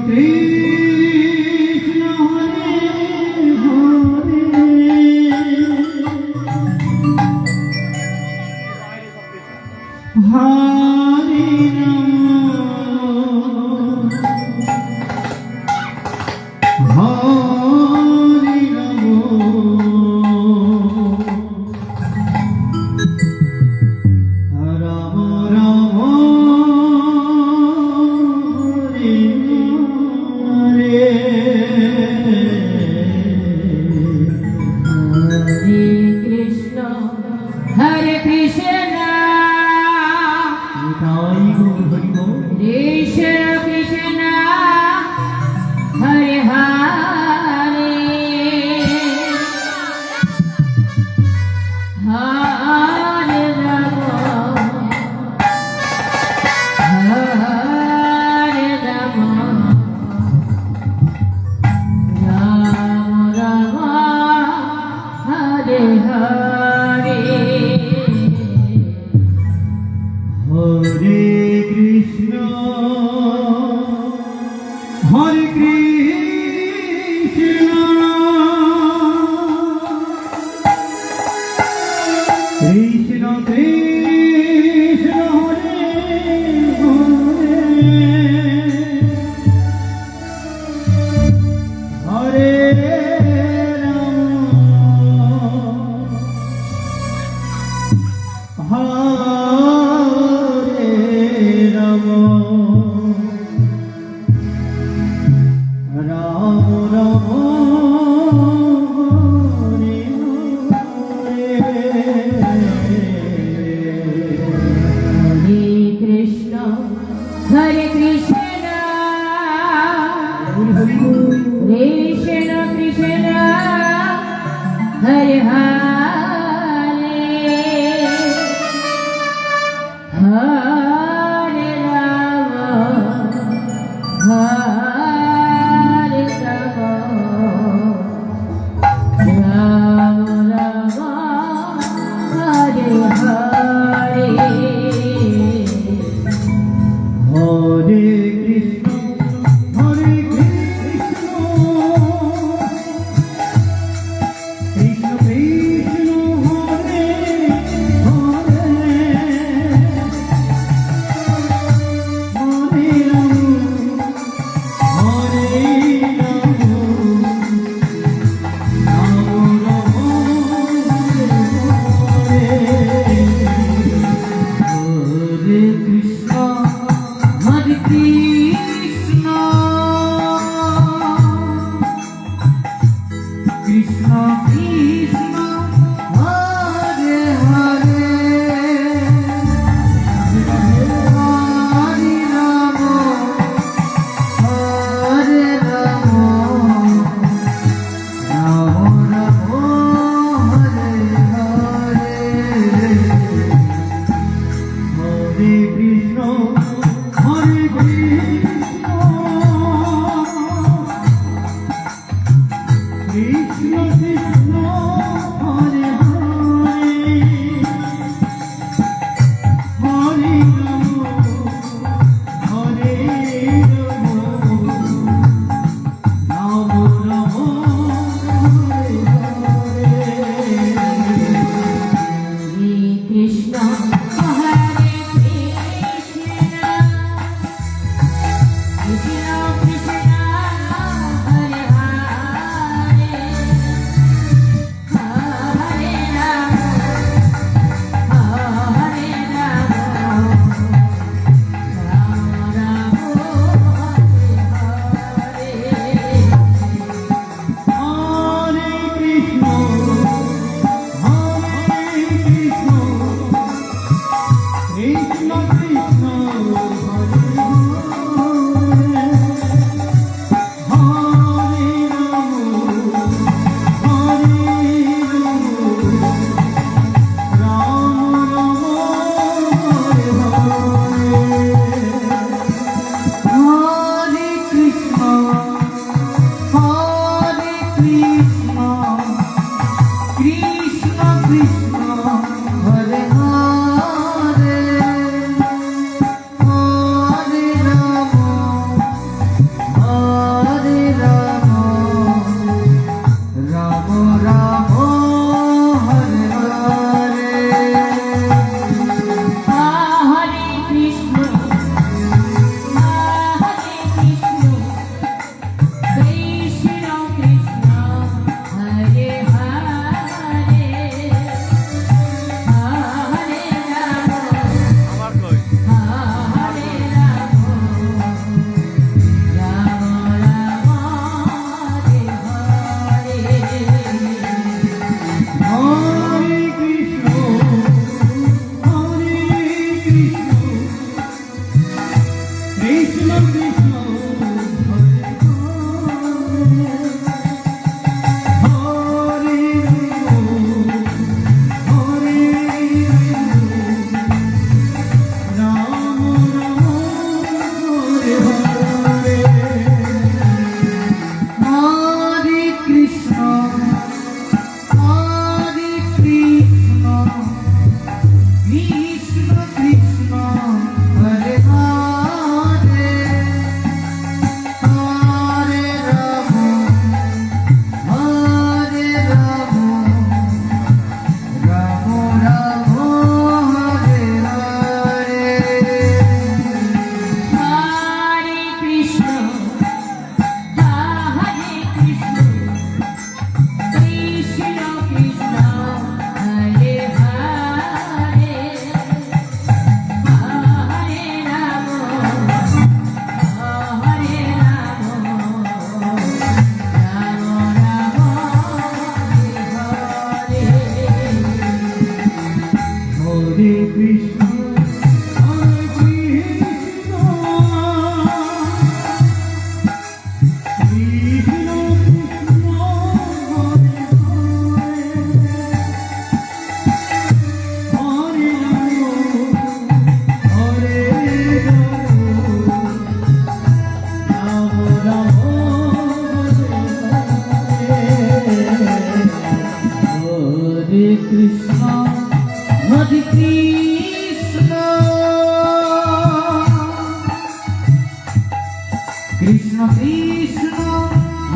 কৃষ্ণ হরে হরে হরে রাম হরে রাম রাম হরে হরে হরে কৃষ্ণ হরে কৃষ্ণ তাই গৌর হরি বল। কৃষ্ণ কৃষ্ণ হরে হরে হরে রাম হরে রাম রাম রাম হরে হরে হরে কৃষ্ণ হরে কৃষ্ণ কৃষ্ণ কৃষ্ণ হরে হরে হরে রাম হরে রাম রাম রাম হরে হরে কৃষ্ণ হরে কৃষ্ণ কৃষ্ণ কৃষ্ণ হরে হরে হরে রাম হরে রাম রাম রাম হরে হরে হরে কৃষ্ণ হরে কৃষ্ণ কৃষ্ণ কৃষ্ণ হরে হরে হরে রাম কৃষ্ণ কৃষ্ণ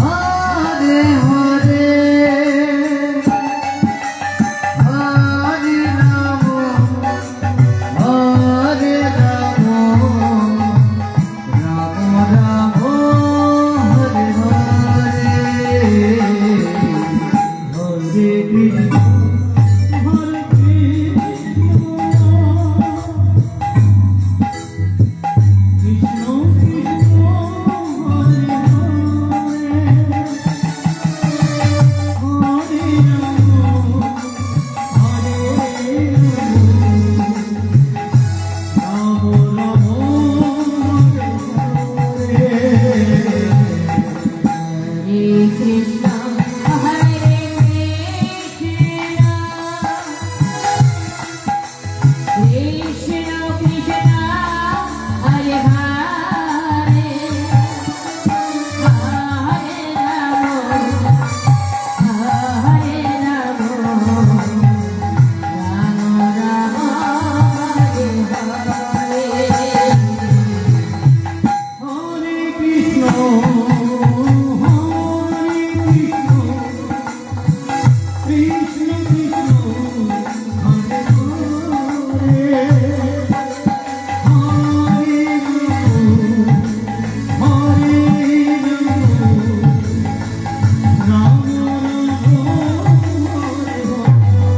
হরে হরে হরে রাম হরে রাম রাম রাম হরে হরে হরে কৃষ্ণ হরে Krishna Krishna Hare Hare Ram Ram Hare Krishna, Hare Krishna, Krishna Krishna, Hare Hare, Hare Rama, Hare Rama, Rama Rama, Hare Hare. হরে Krishna Krishna Krishna Hare Hare Hare Hare Ram Hare Hare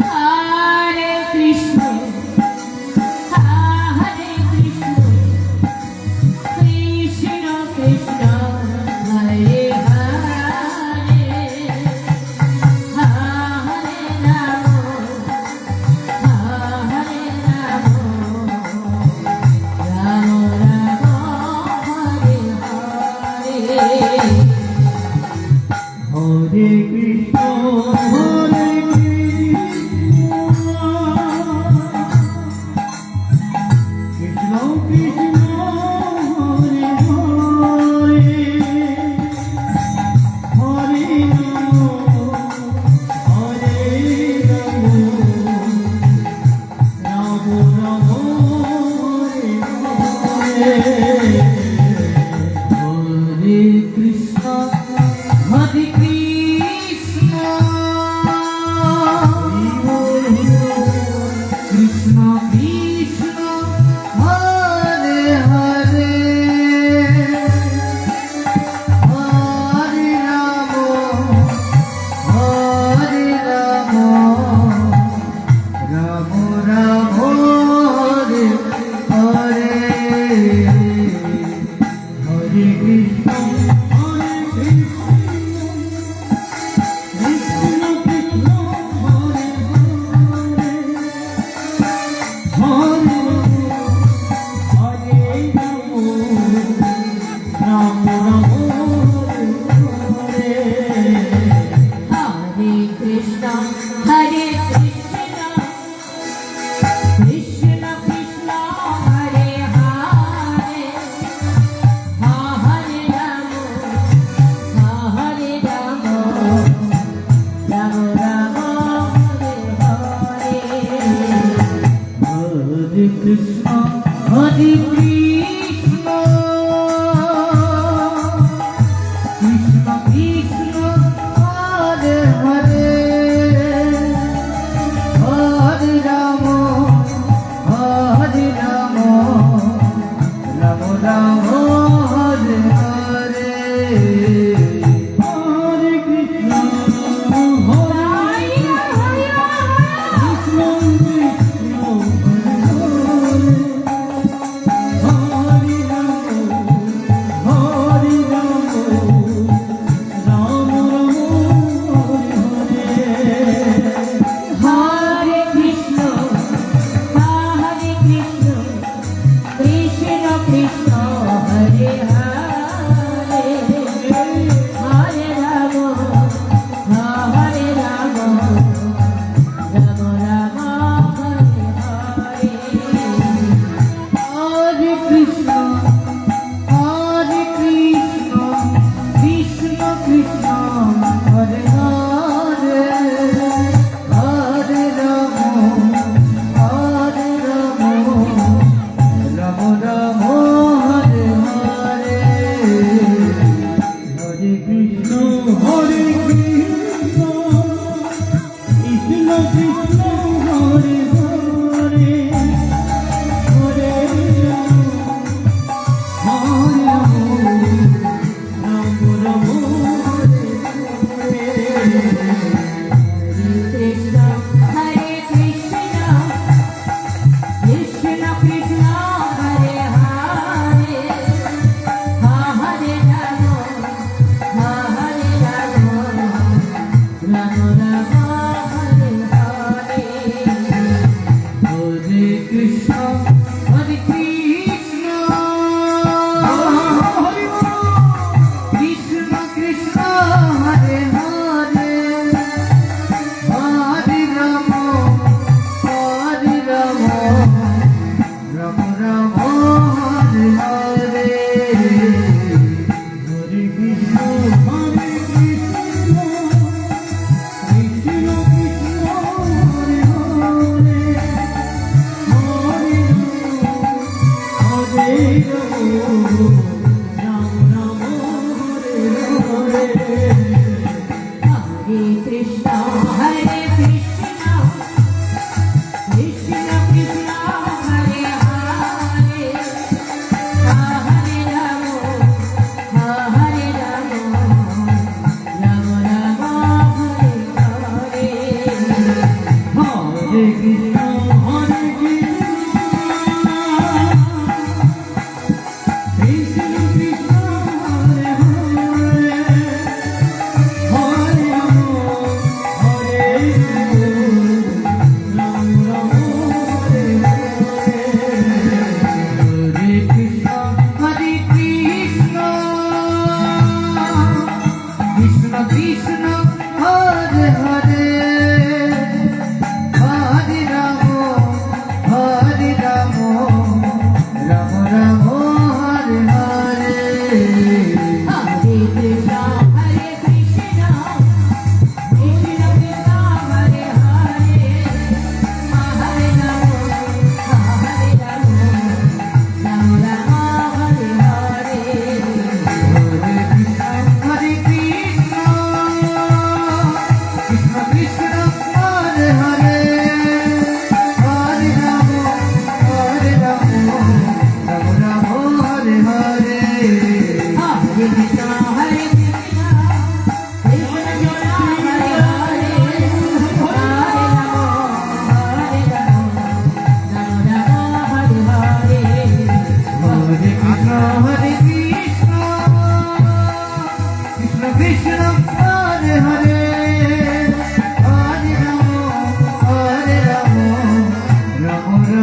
Hare Krishna, Hare Krishna, Krishna Krishna, Hare Hare, Hare Rama, Hare Rama, Rama Rama, Hare Hare. হরে কৃষ্ণ হরে কৃষ্ণ কৃষ্ণ হরে হরে হরে রাম হরে রাম রাম রাম হরে হরে হরে কৃষ্ণ হরে কৃষ্ণ কৃষ্ণ কৃষ্ণ হরে হরে হরে রাম হরে রাম রাম রাম হরে হরে হরে কৃষ্ণ হরে Krishna Krishna Krishna Hare Hare Hare Hare Ram Ram Hare Hare Hare Krishna, Hare Krishna, Krishna Krishna, Hare Hare, Hare Rama, Hare Rama, Rama Rama, Hare Hare. হরে কৃষ্ণ হরে কৃষ্ণ কৃষ্ণ কৃষ্ণ হরে হরে হরে রাম হরে রাম রাম রাম হরে হরে হরে কৃষ্ণ হরে কৃষ্ণ কৃষ্ণ হরে হরে রাম হরে Hare Krishna, Hare Krishna, Krishna Krishna, Krishna